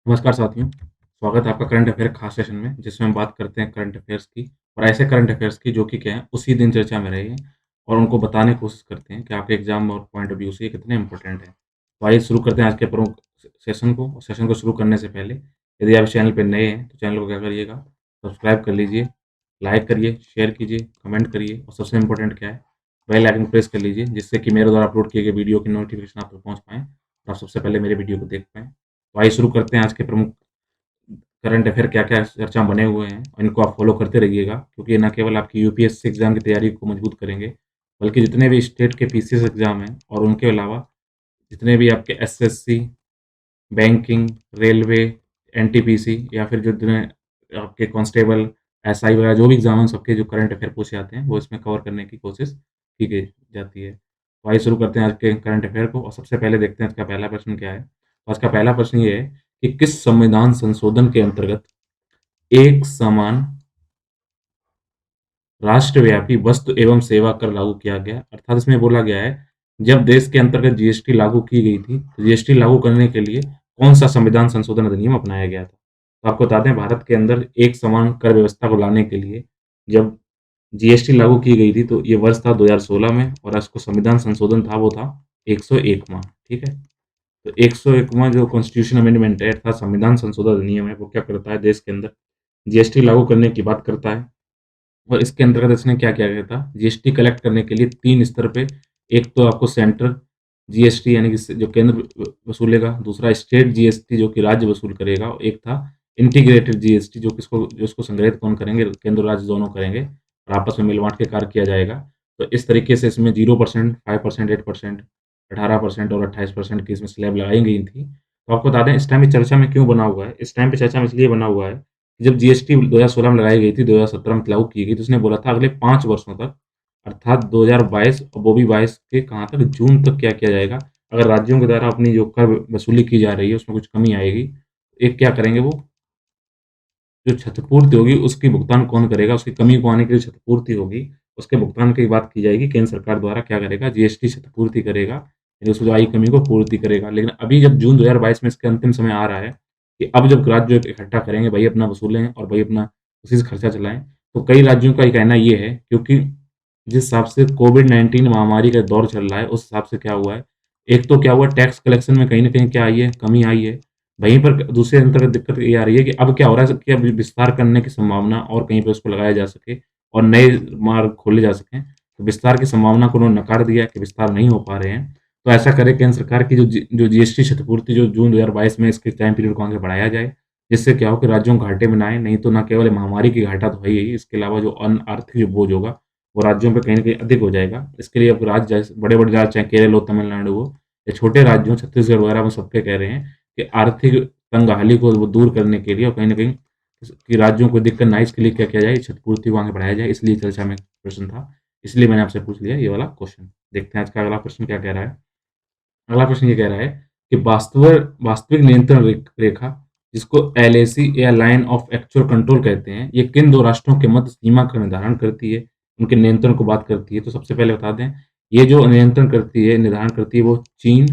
नमस्कार साथियों, स्वागत है आपका करंट अफ़ेयर खास सेशन में, जिसमें हम बात करते हैं करंट अफ़ेयर्स की और ऐसे करंट अफ़ेयर्स की जो कि क्या है, उसी दिन चर्चा में रहे हैं और उनको बताने की कोशिश करते हैं कि आपके एग्ज़ाम और पॉइंट ऑफ व्यू से ये कितने इम्पोर्टेंट हैं। तो आइए शुरू करते हैं आज के प्रमुख सेशन को। और सेशन को शुरू करने से पहले यदि आप इस चैनल पे नए हैं, तो चैनल को क्या करिएगा, सब्सक्राइब कर लीजिए, लाइक करिए, शेयर कीजिए, कमेंट करिए और सबसे इम्पोर्टेंट क्या है, बेल आइकन प्रेस कर लीजिए, जिससे कि मेरे द्वारा अपलोड किए गए वीडियो की नोटिफ़िकेशन आप तक पहुँच पाएँ और आप सबसे पहले मेरे वीडियो को देख पाएँ। तो आइए शुरू करते हैं आज के प्रमुख करंट अफ़ेयर क्या-क्या चर्चा में बने हुए हैं और इनको आप फ़ॉलो करते रहिएगा, क्योंकि ये ना केवल आपकी यूपीएससी एग्ज़ाम की तैयारी को मजबूत करेंगे, बल्कि जितने भी स्टेट के पीसीएस एग्ज़ाम हैं और उनके अलावा जितने भी आपके एसएससी, बैंकिंग, रेलवे, एनटीपीसी या फिर जितने आपके कांस्टेबल, एसआई वगैरह जो भी एग्ज़ाम हैं, सबके जो करंट अफ़ेयर पूछे जाते हैं, वो इसमें कवर करने की कोशिश की गई जाती है। तो आइए शुरू करते हैं आज के करंट अफ़ेयर को और सबसे पहले देखते हैं आज का पहला प्रश्न क्या है। तो आज का पहला प्रश्न ये है कि किस संविधान संशोधन के अंतर्गत एक समान राष्ट्रव्यापी वस्तु एवं सेवा कर लागू किया गया। अर्थात इसमें बोला गया है, जब देश के अंतर्गत जीएसटी लागू की गई थी, तो जीएसटी लागू करने के लिए कौन-सा संविधान संशोधन अधिनियम अपनाया गया था? तो आपको बता दें, भारत के अंदर एक समान कर व्यवस्था को लाने के लिए जब जीएसटी लागू की गई थी, तो ये वर्ष था 2016 में और इसको संविधान संशोधन था, वो था 101वां, ठीक है? तो 101वां जो कॉन्स्टिट्यूशन अमेंडमेंट है अर्थात संविधान संशोधन अधिनियम है, वो क्या करता है, देश के अंदर जीएसटी लागू करने की बात करता है। और इसके अंतर्गत इसने क्या किया गया था, जीएसटी कलेक्ट करने के लिए 3 स्तर पे, एक तो आपको सेंट्रल जीएसटी यानी कि स जो केंद्र वसूलेगा, दूसरा स्टेट जीएसटी जो कि राज्य वसूल करेगा और एक था इंटीग्रेटेड जीएसटी जो इसको संग्रहित कौन करेंगे, केंद्र और राज्य दोनों करेंगे और आपस में मिल-बाँट के कार्य किया जाएगा। तो इस तरीके से इसमें 0%, 5%, 8%, 18% और 28% की इसमें स्लैब लगाई गई थी। तो आपको बता दें, इस टाइम पे चर्चा में क्यों बना हुआ है? इस टाइम पे चर्चा में इसलिए बना हुआ है, जब जीएसटी 2016 में लगाई गई थी, 2017 में लागू की गई, तो उसने बोला था अगले 5 वर्षों तक अर्थात 2022 और वो भी 22 के कहाँ तक, जून तक क्या किया जाएगा, अगर राज्यों के द्वारा अपनी जो कर वसूली की जा रही है, उसमें कुछ कमी आएगी, एक क्या करेंगे वो, जो क्षतिपूर्ति होगी उसकी भुगतान कौन करेगा? उसकी कमी को आने की जो क्षतिपूर्ति होगी, उसके भुगतान की बात की जाएगी। केंद्र सरकार द्वारा क्या करेगा? जीएसटी क्षतिपूर्ति करेगा, यानी उसमें जो आई कमी को पूर्ति करेगा। लेकिन अभी जब जून 2022 में इसका अंतिम समय आ रहा है कि अब जब राज्य इकट्ठा करेंगे, भई अपना वसूलें और भई अपना उसी से खर्चा चलाएँ, तो कई राज्यों का ये कहना ये है, क्योंकि जिस हिसाब से कोविड-19 महामारी का दौर चल रहा है, उस हिसाब से क्या हुआ है, एक तो क्या हुआ, टैक्स कलेक्शन में कहीं न कहीं क्या आई है, कमी आई है। वहीं पर दूसरे अंतर्गत दिक्कत ये आ रही है कि अब क्या हो रहा है कि अब विस्तार करने की संभावना और कहीं पे उसको लगाया जा सके और नए मार्ग खोले जा सकें। तो विस्तार की संभावना को उन्होंने नकार दिया कि विस्तार नहीं हो पा रहे हैं। तो ऐसा करे केंद्र सरकार की जो जीएसटी क्षतिपूर्ति जो जून 2022 में इसके टाइम पीरियड को आगे बढ़ाया जाए, जिससे क्या हो कि राज्यों को घाटे में ना आए, नहीं तो ना केवल महामारी की घाटा तो है ही, इसके अलावा जो अन्य आर्थिक जो बोझ होगा, वो राज्यों पे कहीं न कहीं अधिक हो जाएगा। इसके लिए अब राज्य जैसे बड़े-बड़े राज्य चाहे केरल हो, तमिलनाडु हो या छोटे राज्य हों, छत्तीसगढ़ वगैरह में सब पे कह रहे हैं कि आर्थिक तंगहाली को वो दूर करने के लिए और कहीं न कहीं कि राज्यों को दिक्कत ना आए, इसके लिए क्या किया जाए, क्षतिपूर्ति को आगे बढ़ाया जाए, इसलिए चर्चा में प्रश्न था। इसलिए मैंने आपसे पूछ लिया ये वाला क्वेश्चन। देखते हैं आज का अगला प्रश्न क्या कह रहा है। अगला प्रश्न ये कह रहा है कि वास्तविक नियंत्रण रेखा, जिसको एलएसी या लाइन ऑफ एक्चुअल कंट्रोल कहते हैं, ये किन 2 राष्ट्रों के मध्य सीमा का निर्धारण करती है, उनके नियंत्रण को बात करती है। तो सबसे पहले बता दें, ये जो नियंत्रण करती है, निर्धारण करती है, वो चीन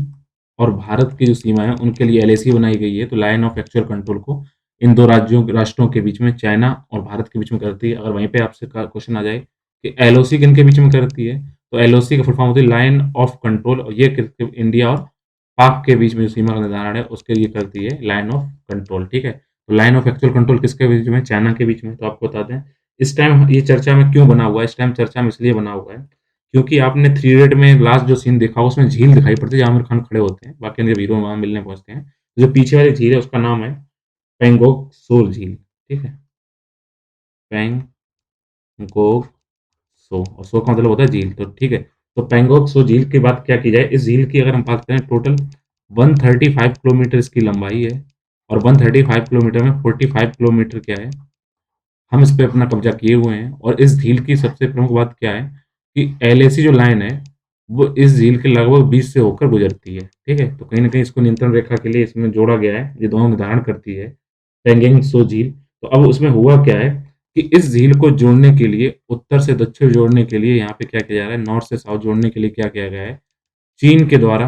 और भारत की जो सीमा है, उनके लिए एलएसी बनाई गई है। तो लाइन ऑफ एक्चुअल कंट्रोल को इन 2 राष्ट्रों के बीच में, चाइना और भारत के बीच में करती है। अगर वहीं पे आपसे का क्वेश्चन आ जाए कि एलओसी किनके बीच में करती है, तो एलओसी का फुल फॉर्म होती है लाइन ऑफ कंट्रोल और ये किसके, इंडिया और पाक के बीच में जो सीमा का निर्धारण है, उसके लिए करती है लाइन ऑफ कंट्रोल, ठीक है? तो लाइन ऑफ एक्चुअल कंट्रोल किसके बीच में? चाइना के बीच में। तो आपको बता दें, इस टाइम ये चर्चा में क्यों बना हुआ है? इस टाइम चर्चा में इसलिए बना हुआ है, क्योंकि आपने थ्री इडियट में लास्ट जो सीन देखा, उसमें झील दिखाई पड़ती है, जहाँ आमिर खान खड़े होते हैं, बाकी जब हीरो वहाँ मिलने पहुँचते हैं। जो पीछे वाली झील है, उसका नाम है पैंगोंग त्सो झील, ठीक है? पैंगोंग त्सो, और त्सो का मतलब होता है झील, तो ठीक है। तो पैंगोंग त्सो झील की बात क्या की जाए, इस झील की अगर हम बात करें, टोटल 135 किलोमीटर इसकी लंबाई है और 135 किलोमीटर में 45 किलोमीटर क्या है, हम इस पे अपना कब्जा किए हुए हैं। और इस झील की सबसे प्रमुख बात क्या है कि एलएसी जो लाइन है, वो इस झील के लगभग बीच से होकर गुजरती है, ठीक है? तो कहीं न कहीं इसको नियंत्रण रेखा के लिए इसमें जोड़ा गया है, ये दोनों निर्धारण करती है, पेंगोंग त्सो झील। तो अब उसमें हुआ क्या है कि इस झील को जोड़ने के लिए, उत्तर से दक्षिण जोड़ने के लिए यहाँ पे क्या किया जा रहा है, नॉर्थ से साउथ जोड़ने के लिए क्या किया गया है, चीन के द्वारा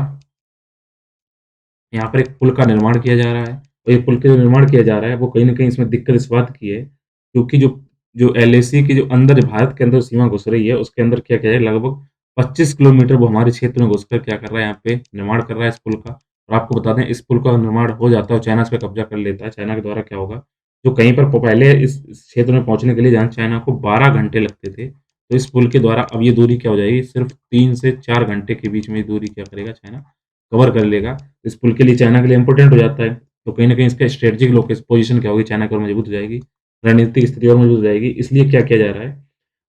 यहाँ पर एक पुल का निर्माण किया जा रहा है। और ये पुल का जो निर्माण किया जा रहा है, वो कहीं न कहीं इसमें दिक्कत इस बात की है, क्योंकि जो जो एलएसी की जो अंदर भारत के अंदर सीमा घुस रही है, उसके अंदर क्या किया है, लगभग 25 किलोमीटर वो हमारे क्षेत्र में घुसकर क्या कर रहा है, यहाँ पे निर्माण कर रहा है इस पुल का। और आपको बता दें, इस पुल का निर्माण हो जाता है और चाइना इस पे कब्ज़ा कर लेता है। चाइना के द्वारा क्या होगा, जो कहीं पर प पहले इस क्षेत्र में पहुँचने के लिए जहाँ चाइना को 12 घंटे लगते थे, तो इस पुल के द्वारा अब ये दूरी क्या हो जाएगी, सिर्फ़ 3 से 4 घंटे के बीच में ये दूरी क्या करेगा, चाइना कवर कर लेगा। इस पुल के लिए चाइना के लिए इम्पोर्टेंट हो जाता है। तो कहीं न कहीं इसका स्ट्रेटेजिक पोज़ीशन क्या होगी, चाइना की ओर मजबूत हो जाएगी, रणनीतिक स्थिति और मजबूत हो जाएगी। इसलिए क्या किया जा रहा है,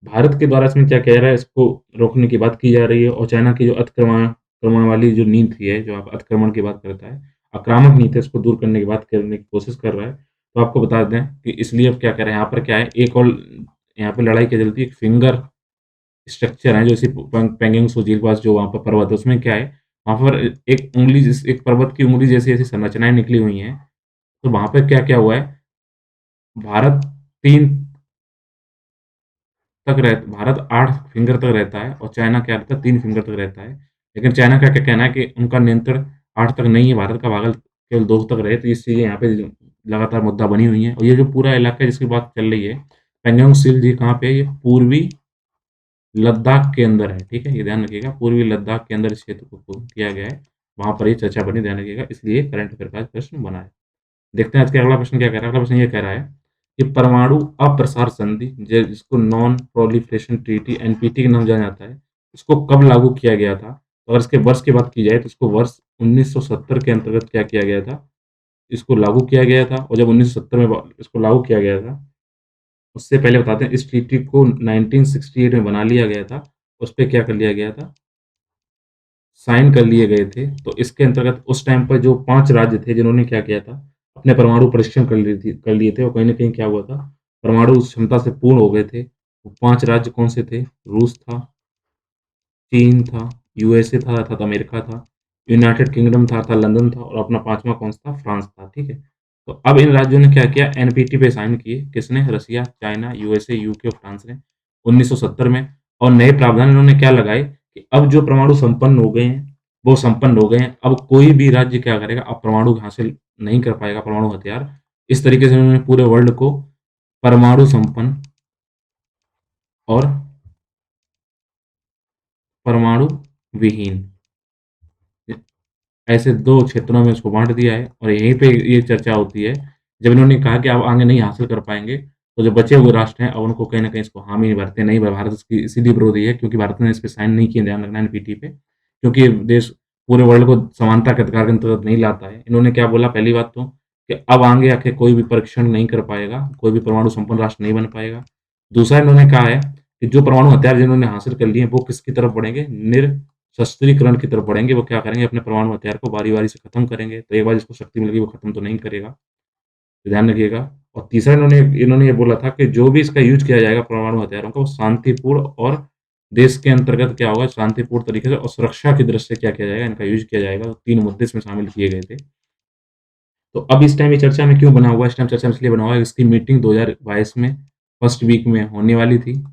भारत के द्वारा इसमें क्या किया जा रहा है, इसको रोकने की बात की जा रही है और चाइना की जो अतिक्रमण वाली जो नीति है, जो आप अतिक्रमण की बात करता है, आक्रामक नीति है, उसको दूर करने की बात करने की कोशिश कर रहा है। तो आपको बता दें कि इसलिए अब क्या कह रहे हैं, यहाँ पर क्या है, एक और यहाँ पे लड़ाई क्या चलती है, एक फिंगर स्ट्रक्चर है, जो इसी पेंगोंग त्सो झील के पास जो वहाँ पर पर्वत है, उसमें क्या है, वहाँ पर एक पर्वत की उँगली जैसी-जैसी संरचनाएँ निकली हुई हैं। तो वहाँ पे क्या-क्या हुआ है, भारत 3 भारत 8 फिंगर तक रहता है और चाइना क्या रहता है, 3 फिंगर तक रहता है। लेकिन चाइना का क्या कहना है कि उनका नियंत्रण 8 तक नहीं है, भारत का भागल केवल 2 तक रहे, तो ये चीज़ें यहाँ पे लगातार मुद्दा बनी हुई हैं। और ये जो पूरा इलाका है जिसकी बात चल रही है, पेंगोंग त्सो झील कहाँ पे है, ये पूर्वी लद्दाख के अंदर है, ठीक है? ये ध्यान रखिएगा, पूर्वी लद्दाख के अंदर इस क्षेत्र को किया गया है। वहाँ पर ये चर्चा बनी, ध्यान रखिएगा, इसलिए करंट अफ़ेयर का प्रश्न बना है। देखते हैं आज का अगला प्रश्न क्या कह रहा है। अगला प्रश्न ये कह रहा है कि परमाणु अप्रसार संधि, जिसको नॉन प्रोलिफरेशन ट्रीटी एनपीटी के नाम जाना जाता है, इसको कब लागू किया गया था? अगर इसके वर्ष की बात की जाए तो इसको वर्ष 1970 के अंतर्गत क्या किया गया था, इसको लागू किया गया था। और जब 1970 में इसको लागू किया गया था, उससे पहले बताते हैं इस ट्रीटी को 1968 में बना लिया गया था। उस पे क्या कर लिया गया था, साइन कर लिए गए थे। तो इसके अंतर्गत उस टाइम पर जो 5 राज्य थे जिन्होंने क्या किया था, अपने परमाणु परीक्षण कर लिए थे और कहीं न कहीं क्या हुआ था, परमाणु उस क्षमता से पूर्ण हो गए थे। वो 5 राज्य कौन-से थे? रूस था, चीन था, यूएसए था अर्थात अमेरिका था, यूनाइटेड किंगडम था अर्थात लंदन था और अपना 5वां कौन-सा था? फ्रांस था, ठीक है? तो अब इन राज्यों ने क्या किया, एनपीटी पे साइन किए। किसने? रसिया, चाइना, यूएसए, यूके और फ्रांस ने 1970 में। और नए प्रावधान इन्होंने क्या लगाए कि अब जो परमाणु संपन्न हो गए हैं, वो संपन्न हो गए हैं। अब कोई भी राज्य क्या करेगा, अब परमाणु हासिल नहीं कर पाएगा, परमाणु हथियार। इस तरीके से उन्होंने पूरे वर्ल्ड को परमाणु संपन्न और परमाणु विहीन, ऐसे 2 क्षेत्रों में इसको बाँट दिया है। और यहीं पे ये चर्चा होती है, जब इन्होंने कहा कि आप आगे नहीं हासिल कर पाएँगे, तो जो बचे हुए राष्ट्र हैं, अब उनको कहीं न कहीं इसको हामी भरते नहीं, भारत इसकी इसीलिए विरोधी है क्योंकि भारत ने इस पे साइन नहीं किए, ध्यान रखना एनपीटी पे, क्योंकि ये देश पूरे वर्ल्ड को समानता के अधिकार के अंतर्गत नहीं लाता है। इन्होंने क्या बोला, पहली बात तो कि अब आगे आके कोई भी परीक्षण नहीं कर पाएगा, कोई भी परमाणु संपन्न राष्ट्र नहीं बन पाएगा। दूसरा इन्होंने कहा है कि जो परमाणु हथियार जिन्होंने हासिल कर लिए हैं, वो किसकी तरफ बढ़ेंगे, शस्त्रीकरण की तरफ बढ़ेंगे। वो क्या करेंगे, अपने परमाणु हथियार को बारी-बारी से खत्म करेंगे। तो एक बार जिसको शक्ति मिल गई वो खत्म तो नहीं करेगा, तो ध्यान रखिएगा। और तीसरा इन्होंने इन्होंने ये बोला था कि जो भी इसका यूज़ किया जाएगा परमाणु हथियारों का, वो शांतिपूर्ण और देश के अंतर्गत क्या होगा, शांतिपूर्ण तरीके से और सुरक्षा की दृष्टि से क्या किया जाएगा, इनका यूज़ किया जाएगा। तो 3 मुद्दे इसमें शामिल किए गए थे। तो अब इस टाइम ये चर्चा में क्यों बना हुआ है? इस टाइम चर्चा में इसलिए बना हुआ है, इसकी मीटिंग 2022 में फर्स्ट वीक में होने वाली थी।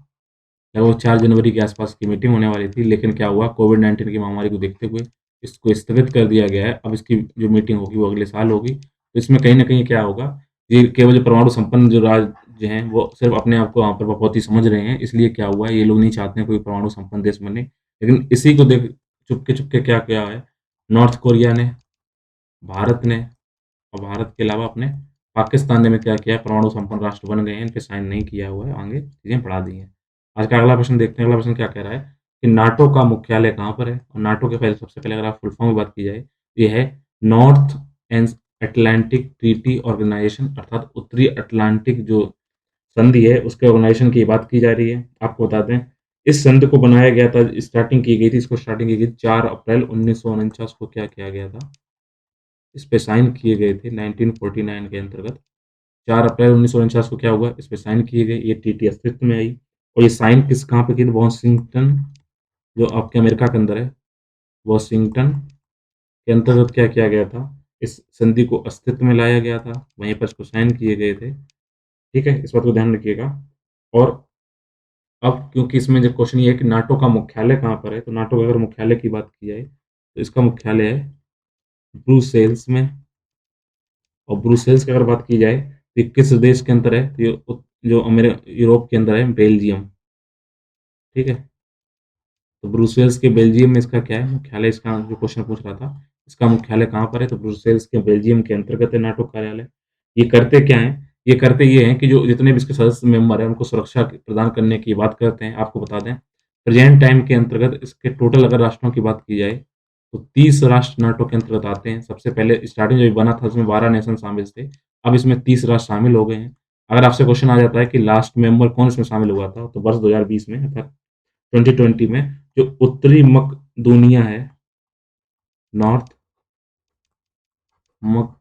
लगभग 4 जनवरी के आसपास की मीटिंग होने वाली थी, लेकिन क्या हुआ, कोविड-19 की महामारी को देखते हुए इसको स्थगित कर दिया गया है। अब इसकी जो मीटिंग होगी वो अगले साल होगी। तो इसमें कहीं न कहीं क्या होगा, ये केवल जो परमाणु संपन्न जो राज्य हैं, वो सिर्फ़ अपने आप को वहाँ पर बपौती समझ रहे हैं। इसलिए क्या हुआ है, ये लोग नहीं चाहते हैं कोई परमाणु संपन्न देश बने। लेकिन इसी को देख चुपके-चुपके क्या किया है, नॉर्थ कोरिया ने, भारत ने और भारत के अलावा अपने पाकिस्तान ने में क्या किया है, परमाणु संपन्न राष्ट्र बन गए हैं, इन पे साइन नहीं किया हुआ है, आगे चीज़ें बढ़ा दी हैं। आज का अगला प्रश्न देखते हैं, अगला प्रश्न क्या कह रहा है कि नाटो का मुख्यालय कहाँ पर है? और नाटो के पहले सबसे पहले अगर आप फुल फॉर्म में बात की जाए, ये है North and Atlantic Treaty Organization, अर्थात उत्तरी अटलांटिक जो संधि है, उसके ऑर्गेनाइजेशन की बात की जा रही है। आपको बता दें, इस संधि को बनाया गया था, स्टार्टिंग की गई थी, इसको स्टार्टिंग की गई थी 4 अप्रैल 1949 को क्या किया गया था? इस पे साइन किए गए थे 1949 के अंतर्गत। 4 अप्रैल 1949 को क्या हुआ, इस पे साइन किए गए, ये ट्रीटी अस्तित्व में आई। और ये साइन कहाँ पे की थी? वॉशिंगटन, जो आपके अमेरिका के अंदर है, वॉशिंगटन के अंतर्गत क्या किया गया था, इस संधि को अस्तित्व में लाया गया था, वहीं पर इसको साइन किए गए थे, ठीक है? इस बात को ध्यान रखिएगा। और अब क्योंकि इसमें जो क्वेश्चन ये है कि नाटो का मुख्यालय कहाँ पर है, तो नाटो का अगर मुख्यालय की बात की जाए, तो इसका मुख्यालय है ब्रुसेल्स में, और ब्रुसेल्स की अगर बात की जाए तो ये किस देश के अंदर है? तो ये जो यूरोप के अंदर है, बेल्जियम, ठीक है? तो ब्रुसेल्स के बेल्जियम में इसका क्या है मुख्यालय? इसका जो क्वेश्चन पूछ रहा था, इसका मुख्यालय कहाँ पर है? तो ब्रुसेल्स के बेल्जियम के अंतर्गत है नाटो कार्यालय। ये करते क्या हैं? ये करते ये हैं कि जो जितने भी इसके सदस्य मेंबर हैं, उनको सुरक्षा प्रदान करने की बात करते हैं। आपको बता दें, प्रेजेंट टाइम के अंतर्गत इसके टोटल अगर राष्ट्रों की बात की जाए, तो 30 राष्ट्र नाटो के अंतर्गत आते हैं। सबसे पहले स्टार्टिंग जब बना था, उसमें 12 नेशन शामिल थे। अब इसमें 30 राष्ट्र शामिल हो गए हैं। अगर आपसे क्वेश्चन आ जाता है कि लास्ट मेंबर कौन इसमें शामिल हुआ था, तो वर्ष 2020 में अर्थात 2020 में जो उत्तरी मकदूनिया है, नॉर्थ मक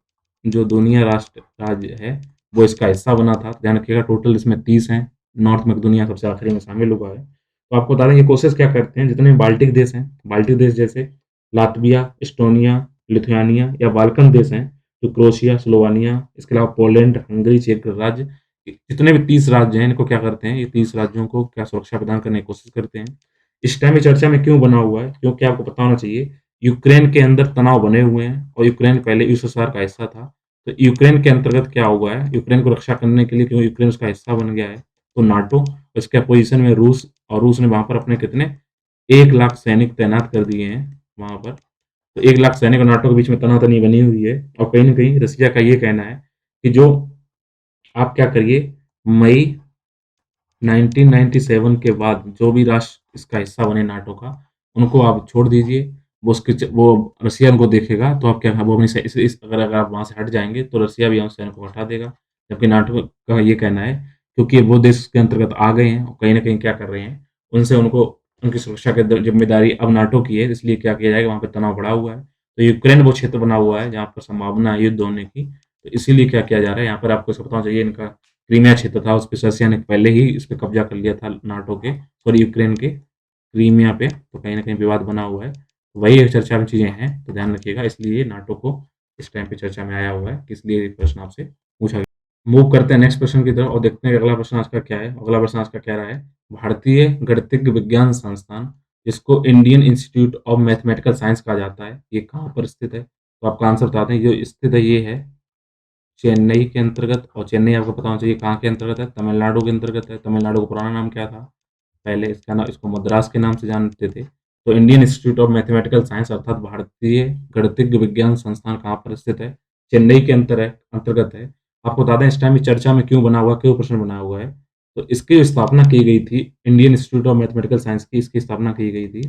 जो दुनिया राष्ट्र राज्य है, वो इसका हिस्सा बना था। ध्यान रखिएगा, टोटल इसमें 30 हैं। नॉर्थ मकदूनिया सबसे आखिरी में शामिल हुआ है। तो आपको बता दें ये कोशिश क्या करते हैं, जितने बाल्टिक देश हैं, बाल्टिक देश जैसे लातविया, एस्टोनिया, लिथुआनिया या बाल्कन देश हैं, जो क्रोएशिया, स्लोवानिया, इसके अलावा पोलैंड, हंगरी, चेक राज्य, जितने भी 30 राज्य हैं, इनको क्या करते हैं, ये 30 राज्यों को क्या सुरक्षा प्रदान करने की कोशिश करते हैं। इस टाइम ये चर्चा में क्यों बना हुआ है? क्योंकि आपको पता होना चाहिए, यूक्रेन के अंदर तनाव बने हुए हैं और यूक्रेन पहले यूएसएसआर का हिस्सा था। तो यूक्रेन के अंतर्गत क्या हुआ है, यूक्रेन को रक्षा करने के लिए, क्योंकि यूक्रेन उसका हिस्सा बन गया है, तो नाटो, इसके अपोजिशन में रूस, और रूस ने वहाँ पर अपने कितने 1 लाख सैनिक तैनात कर दिए हैं वहाँ पर। तो 1 लाख सैनिक और नाटो के बीच में तनातनी बनी हुई है। और कहीं न कहीं रसिया का ये कहना है कि जो आप क्या करिए, मई 1997 के बाद जो भी राष्ट्र इसका हिस्सा बने नाटो का, उनको आप छोड़ दीजिए। वो रसिया उनको देखेगा, तो आप क्या, वो अपनी अगर आप वहाँ से हट जाएँगे, तो रसिया भी उन सैनिकों को हटा देगा। जबकि नाटो का ये कहना है, क्योंकि वो देश के अंतर्गत आ गए हैं और कहीं न कहीं क्या कर रहे हैं, उनसे उनको उनकी सुरक्षा की ज़िम्मेदारी अब नाटो की है, इसलिए क्या किया जाएगा, वहाँ पे तनाव बढ़ा हुआ है। तो यूक्रेन वो क्षेत्र बना हुआ है, जहाँ पर संभावना है युद्ध होने की। तो इसीलिए क्या किया जा रहा है, यहाँ पर आपको सब पता होना चाहिए, इनका क्रीमिया क्षेत्र था, उस पे रसिया ने पहले ही इस पे कब्जा कर लिया था, नाटो के, सॉरी यूक्रेन के क्रीमिया पे। तो कहीं न कहीं विवाद बना हुआ है। वही एक चर्चा में चीज़ें हैं, तो ध्यान रखिएगा, इसलिए नाटो को इस टाइम पे चर्चा में आया हुआ है, कि इसलिए ये प्रश्न आपसे पूछा गया। मूव करते हैं नेक्स्ट प्रश्न की तरफ और देखते हैं कि अगला प्रश्न आज का क्या है। अगला प्रश्न आज का कह रहा है, भारतीय गणितज्ञ विज्ञान संस्थान, जिसको Indian institute of mathematical science कहा जाता है, ये कहाँ पर स्थित है? तो आपका आंसर बताते हैं, जो स्थित है ये है चेन्नई के अंतर्गत। और चेन्नई आपको पता होना चाहिए कहाँ के अंतर्गत है, तमिलनाडु के अंतर्गत है। तमिलनाडु का पुराना नाम क्या था? पहले इसका नाम, इसको मद्रास के नाम से जानते थे। तो Indian institute of mathematical science अर्थात भारतीय गणितज्ञ विज्ञान संस्थान कहाँ पर स्थित है? चेन्नई के अंतर्गत है। आपको बता दें इस टाइम चर्चा में क्यों बना हुआ, क्यों प्रश्न बना हुआ है? तो इसकी स्थापना की गई थी, Indian institute of mathematical science की इसकी स्थापना की गई थी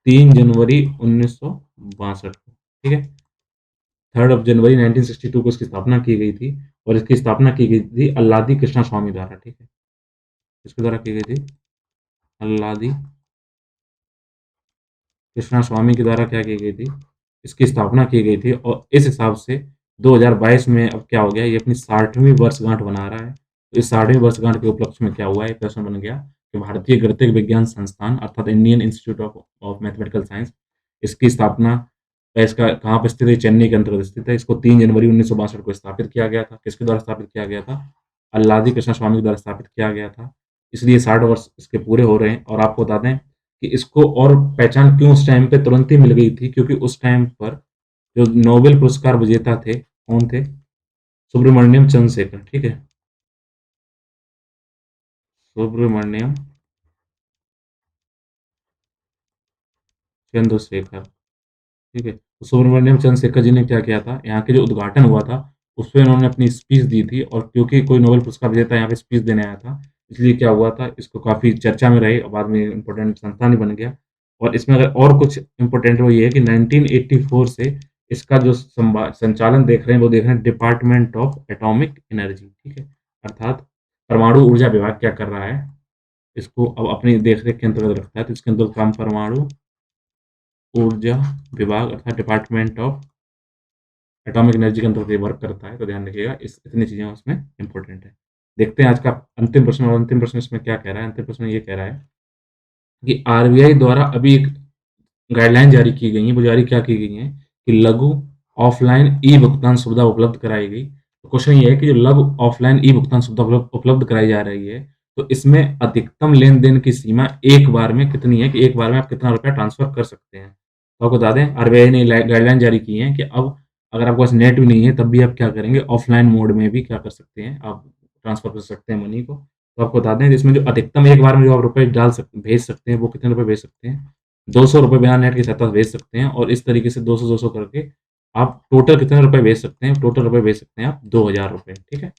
3 जनवरी 1962 को, ठीक है? 3 जनवरी 1962 को इसकी स्थापना की गई थी और इसकी स्थापना की गई थी अल्लादी कृष्णा स्वामी द्वारा, ठीक है? किसके द्वारा की गई थी? अल्लादी कृष्णा स्वामी के द्वारा क्या की गई थी? इसकी स्थापना की गई थी और इस हिसाब से 2022 में अब क्या हो गया, ये अपनी 60वीं वर्षगांठ मना रहा है। तो इस 60वीं वर्षगांठ के उपलक्ष्य में क्या हुआ, एक प्रश्न बन गया कि भारतीय गणितीय विज्ञान संस्थान अर्थात Indian institute of mathematical science, इसकी स्थापना इसका कहाँ पे स्थित है? चेन्नई के अंतर्गत स्थित है। इसको 3 जनवरी 1962 को स्थापित किया गया था। किसके द्वारा स्थापित किया गया था? अल्लादी कृष्णा स्वामी के द्वारा स्थापित किया गया था। इसलिए 60 वर्ष इसके पूरे हो रहे हैं। और आपको बता दें कि इसको और पहचान क्यों उस टाइम पे तुरंत ही मिल गई थी, क्योंकि उस टाइम पर जो नोबेल पुरस्कार विजेता थे, कौन थे? सुब्रमण्यम चंद्रशेखर, ठीक है? सुब्रमण्यम चंद्रशेखर, ठीक है? तो सुब्रमण्यम चंद्रशेखर जी ने क्या किया था, यहाँ के जो उद्घाटन हुआ था, उसपे इन्होंने अपनी स्पीच दी थी। और क्योंकि कोई नोबेल पुरस्कार विजेता यहाँ पे स्पीच देने आया था, इसलिए क्या हुआ था, इसको काफ़ी चर्चा में रहे और बाद में इम्पोर्टेंट संस्थान ही बन गया। और इसमें अगर और कुछ इम्पोर्टेंट वो ये है कि 1984 से इसका जो संचालन देख रहे हैं, वो देख रहे हैं डिपार्टमेंट ऑफ एटॉमिक एनर्जी, ठीक है? अर्थात परमाणु ऊर्जा विभाग क्या कर रहा है, इसको अब अपनी देख-रेख के अंतर्गत रखता है। तो इसके अंतर्गत काम परमाणु ऊर्जा विभाग अर्थात डिपार्टमेंट ऑफ एटॉमिक एनर्जी के अंतर्गत ये वर्क करता है। तो ध्यान रखिएगा, इस इतनी चीज़ें उसमें इम्पोर्टेंट है। देखते हैं आज का अंतिम प्रश्न, और अंतिम प्रश्न इसमें क्या कह रहा है? अंतिम प्रश्न ये कह रहा है कि आरबीआई द्वारा अभी एक गाइडलाइन जारी की गई है। वो जारी क्या की गई है कि लघु ऑफलाइन ई भुगतान सुविधा उपलब्ध कराई गई। तो क्वेश्चन ये है कि जो लघु ऑफलाइन ई भुगतान सुविधा उपलब्ध कराई जा रही है, तो इसमें अधिकतम लेन-देन की सीमा एक बार में कितनी है, कि एक बार में आप कितना रुपया ट्रांसफर कर सकते हैं? तो आपको बता दें आरबीआई ने गाइडलाइन जारी की है कि अब अगर आपके पास नेट भी नहीं है तब भी आप क्या करेंगे, ऑफ़लाइन मोड में भी क्या कर सकते हैं, आप ट्रांसफ़र कर सकते हैं मनी को। तो आपको बता दें इसमें जो अधिकतम एक बार में जो आप रुपए भेज सकते हैं, वो कितने रुपए भेज सकते हैं? ₹200 बिना नेट की सहायता से भेज सकते हैं और इस तरीके से 200-200 करके आप टोटल कितने रुपए भेज सकते हैं? टोटल रुपए भेज सकते हैं आप ₹2000, ठीक है?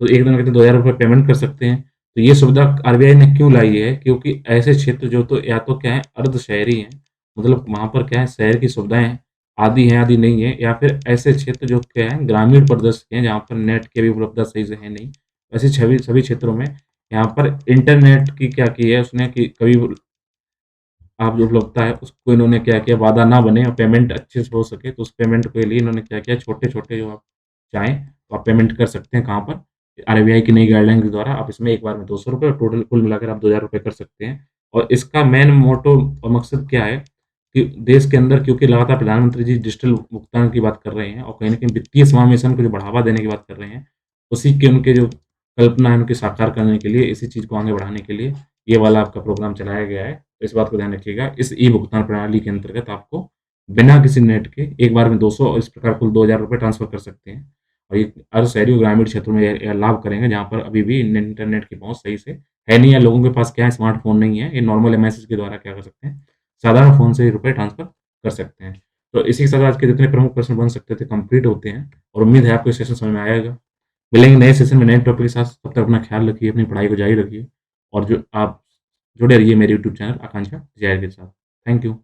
तो एक दिन में कितने ₹2000 पेमेंट कर सकते हैं। तो ये सुविधा आरबीआई ने क्यों लाई है? क्योंकि ऐसे क्षेत्र जो तो या तो क्या है अर्ध शहरी हैं, मतलब वहाँ पर क्या है शहर की सुविधाएँ आधी हैं, आधी नहीं है, या फिर ऐसे क्षेत्र जो क्या है ग्रामीण परिदृश्य के हैं जहाँ पर नेट की भी उपलब्धता सही से है नहीं। ऐसे छवि सभी क्षेत्रों में यहाँ पर इंटरनेट की क्या की है उसने कि कभी आप जो उपलब्धता है उसको इन्होंने क्या किया वादा ना बने और पेमेंट अच्छे से हो सके, तो उस पेमेंट के लिए इन्होंने क्या किया छोटे-छोटे जो आप चाहें तो आप पेमेंट कर सकते हैं कहाँ पर? आरबीआई की नई गाइडलाइन के द्वारा आप इसमें एक बार में ₹200 और टोटल कुल मिलाकर आप ₹2000 कर सकते हैं। और इसका मेन मोटो और मकसद क्या है कि देश के अंदर क्योंकि लगातार प्रधानमंत्री जी डिजिटल भुगतान की बात कर रहे हैं और कहीं न कहीं वित्तीय समावेशन को जो बढ़ावा देने की बात कर रहे हैं, उसी के उनके जो कल्पना है उनकी साकार करने के लिए, इसी चीज़ को आगे बढ़ाने के लिए ये वाला आपका प्रोग्राम चलाया गया है। तो इस बात को ध्यान रखिएगा। इस ई-भुगतान प्रणाली के अंतर्गत आपको बिना किसी नेट के एक बार में 200 और इस प्रकार कुल ₹2000 ट्रांसफ़र कर सकते हैं। और ये अर्ध शहरी और ग्रामीण क्षेत्रों में यह लाभ करेंगे जहाँ पर अभी भी इंटरनेट की पहुँच सही से है नहीं या लोगों के पास क्या है स्मार्टफ़ोन नहीं है। ये नॉर्मल मैसेज के द्वारा क्या कर सकते हैं, साधारण फ़ोन से ही रुपए ट्रांसफ़र कर सकते हैं। तो इसी के साथ आज के जितने प्रमुख प्रश्न बन सकते थे कंप्लीट होते हैं और उम्मीद है आपको ये सेशन समझ में आएगा। मिलेंगे नए सेशन में नए टॉपिक के साथ, तब तक अपना ख्याल रखिए, अपनी पढ़ाई को जारी रखिए और जो आप जुड़े रहिए मेरे यूट्यूब चैनल आकांक्षा जैन के साथ। Thank you.